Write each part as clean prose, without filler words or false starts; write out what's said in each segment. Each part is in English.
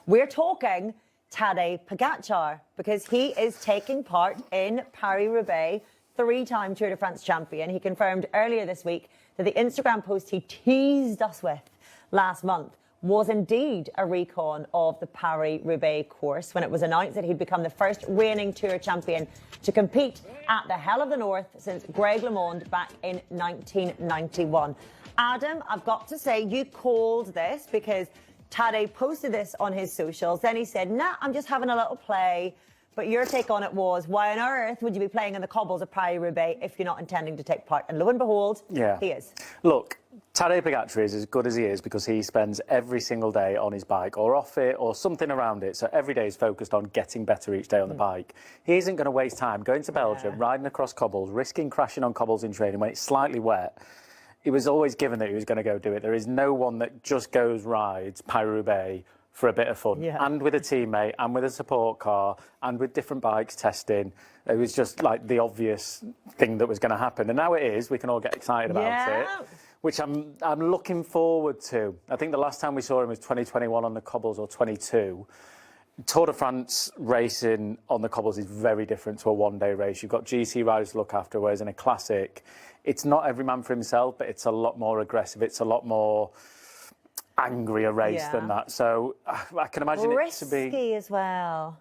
We're talking Tadej Pogačar, because he is taking part in Paris-Roubaix, three-time Tour de France champion. He confirmed earlier this week that the Instagram post he teased us with last month was indeed a recon of the Paris-Roubaix course when it was announced that he'd become the first reigning Tour champion to compete at the Hell of the North since Greg LeMond back in 1991. Adam, I've got to say, you called this because Tadej posted this on his socials. Then he said, nah, I'm just having a little play. But your take on it was, why on earth would you be playing in the cobbles of Paris-Roubaix if you're not intending to take part? And lo and behold, he is. Look, Tadej Pogacar is as good as he is because he spends every single day on his bike or off it or something around it. So every day is focused on getting better each day on the bike. He isn't going to waste time going to Belgium, riding across cobbles, risking crashing on cobbles in training when it's slightly wet. He was always given that he was going to go do it. There is no one that just goes rides Paris-Roubaix for a bit of fun, and with a teammate, and with a support car, and with different bikes testing. It was just like the obvious thing that was going to happen. And now it is. We can all get excited about it, which I'm looking forward to. I think the last time we saw him was 2021 on the cobbles, or 22. Tour de France racing on the cobbles is very different to a one-day race. You've got GC riders to look after, whereas in a classic, it's not every man for himself, but it's a lot more aggressive. It's a lot more angry a race than that. So I can imagine it to be risky as well.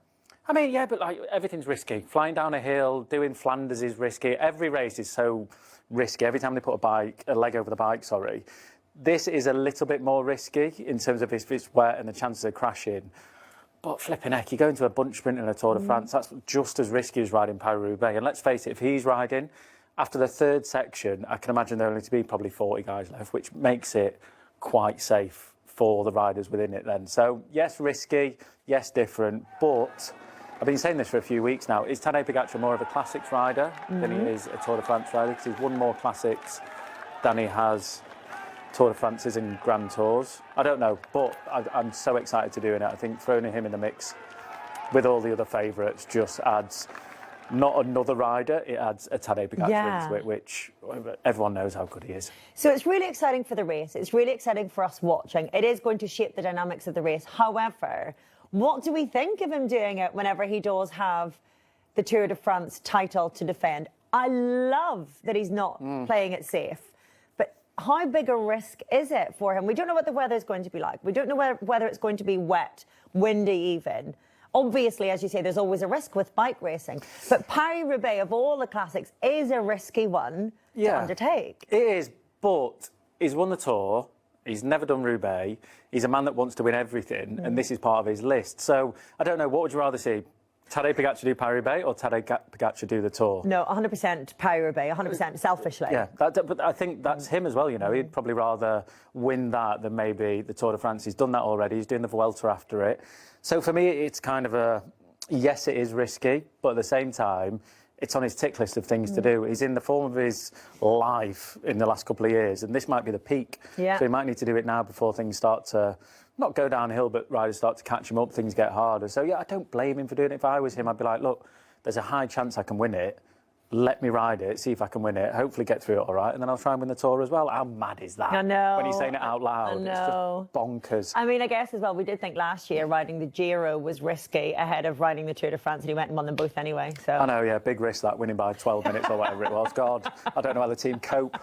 I mean, yeah, but like everything's risky. Flying down a hill, doing Flanders is risky. Every race is so risky. Every time they put a leg over the bike, sorry. This is a little bit more risky in terms of if it's wet and the chances of crashing. But flipping heck, you go into a bunch sprint in a Tour de France, that's just as risky as riding Paris-Roubaix. And let's face it, if he's riding, after the third section, I can imagine there only to be probably 40 guys left, which makes it quite safe for the riders within it then. So, yes, risky, yes, different, but I've been saying this for a few weeks now. Is Tadej Pogacar more of a classics rider than he is a Tour de France rider? Because he's won more classics than he has Tour de France's and Grand Tours. I don't know, but I'm so excited to doing it. I think throwing him in the mix with all the other favourites just adds not another rider, it adds a Tadej Pogacar into it, which everyone knows how good he is. So it's really exciting for the race. It's really exciting for us watching. It is going to shape the dynamics of the race. However, what do we think of him doing it whenever he does have the Tour de France title to defend? I love that he's not playing it safe. But how big a risk is it for him? We don't know what the weather is going to be like. We don't know whether it's going to be wet, windy even. Obviously, as you say, there's always a risk with bike racing. But Paris-Roubaix, of all the classics, is a risky one to undertake. It is, but he's won the Tour. He's never done Roubaix. He's a man that wants to win everything, and this is part of his list. So, I don't know, what would you rather see? Tadej Pogacar do Paris-Roubaix or Tadej Pogacar do the Tour? No, 100% Paris-Roubaix, 100% selfishly. Yeah, but I think that's him as well, you know. He'd probably rather win that than maybe the Tour de France. He's done that already. He's doing the Vuelta after it. So for me, it's kind of a, yes, it is risky, but at the same time, it's on his tick list of things to do. He's in the form of his life in the last couple of years, and this might be the peak. So he might need to do it now before things start to not go downhill, but riders start to catch him up, things get harder. So, yeah, I don't blame him for doing it. If I was him, I'd be like, look, there's a high chance I can win it. Let me ride it, see if I can win it, hopefully get through it all right, and then I'll try and win the Tour as well. How mad is that? I know. When he's saying it out loud, I know. It's just bonkers. I mean, I guess as well, we did think last year riding the Giro was risky ahead of riding the Tour de France, and he went and won them both anyway. So I know, yeah, big risk that, winning by 12 minutes or whatever it was. God, I don't know how the team cope.